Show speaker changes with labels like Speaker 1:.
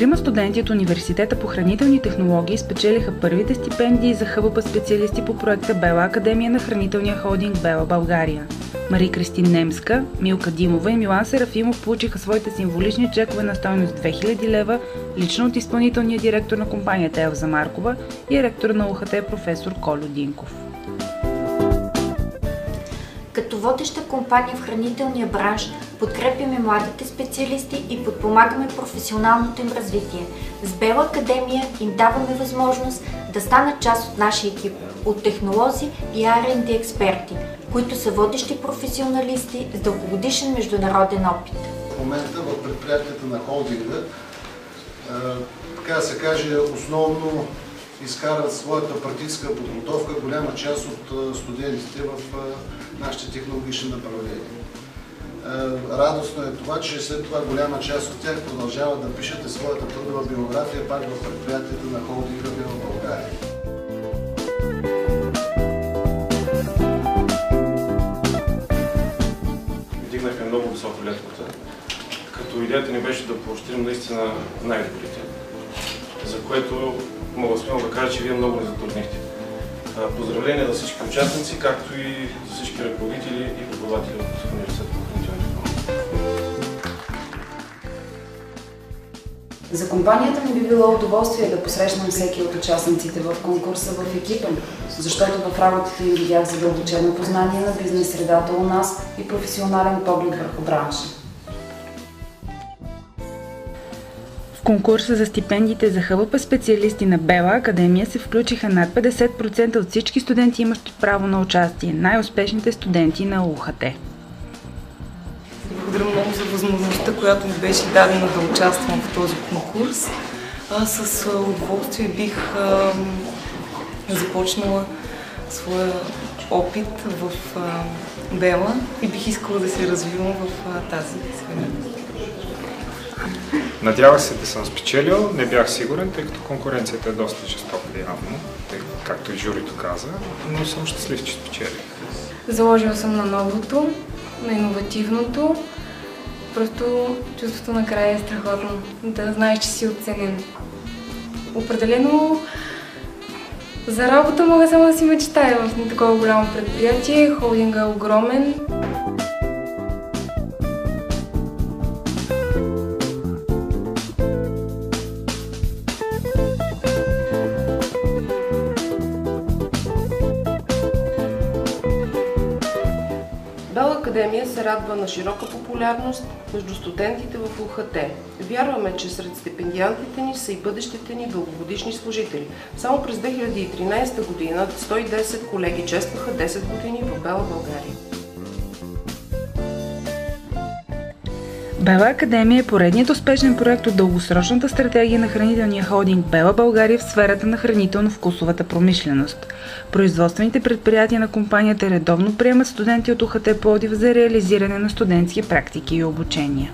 Speaker 1: Трима студенти от Университета по хранителни технологии спечелиха първите стипендии за ХБП специалисти по проекта Бела Академия на хранителния холдинг Бела България. Мари Кристин Немска, Милка Димова и Милан Серафимов получиха своите символични чекове на стойност 2000 лева лично от изпълнителния директор на компанията Елза Маркова и ректор на УХТ професор Колю Динков.
Speaker 2: Като водеща компания в хранителния бранш подкрепяме младите специалисти и подпомагаме професионалното им развитие. С Бела Академия им даваме възможност да станат част от нашия екип от технолози и R&D експерти, които са водещи професионалисти с дългогодишен международен опит.
Speaker 3: В момента в предприятията на холдинга, така да се каже, основно изкарват своята практическа подготовка голяма част от студентите в нашите технологични направления. Радостно е това, че след това голяма част от тях продължават да пишат своята трудова биография пак в предприятията на холдинга Бела България.
Speaker 4: Вдигнахме много високо летвата, като идеята ни беше да поощрим наистина най-добрите, за което мога смело да кажа, че вие много ни затруднихте. Поздравления за всички участници, както и за всички ръководители и преподаватели от Университета по хранителни технологии.
Speaker 1: За компанията ми би било удоволствие да посрещнем всеки от участниците в конкурса в екипа, защото в работата им видях задълбочено познание на бизнес средата у нас и професионален поглед върху бранша. В конкурса за стипендиите за ХБП специалисти на Бела Академия се включиха над 50% от всички студенти, имащи право на участие, най-успешните студенти на УХТ.
Speaker 5: Благодаря много за възможността, която ми беше дадена да участвам в този конкурс. Аз с удоволствие бих започнала своя опит в Бела и бих искала да се развивам в тази сфера.
Speaker 6: Надявах се да съм спечелил, не бях сигурен, тъй като конкуренцията е доста жестока явно, както и журито каза, но съм щастлив, че спечелих.
Speaker 7: Заложила съм на новото, на иновативното. Просто чувството накрая е страхотно, да знаеш, че си оценен. Определено за работа мога само да си мечтая в такова голямо предприятие, холдинга е огромен.
Speaker 8: Бела Академия се радва на широка популярност между студентите в УХТ. Вярваме, че сред стипендиантите ни са и бъдещите ни дългогодишни служители. Само през 2013 година 110 колеги честваха 10 години в Бела България.
Speaker 1: Бела Академия е поредният успешен проект от дългосрочната стратегия на хранителния холдинг Бела България в сферата на хранително-вкусовата промишленост. Производствените предприятия на компанията редовно приемат студенти от УХТ Пловдив за реализиране на студентски практики и обучения.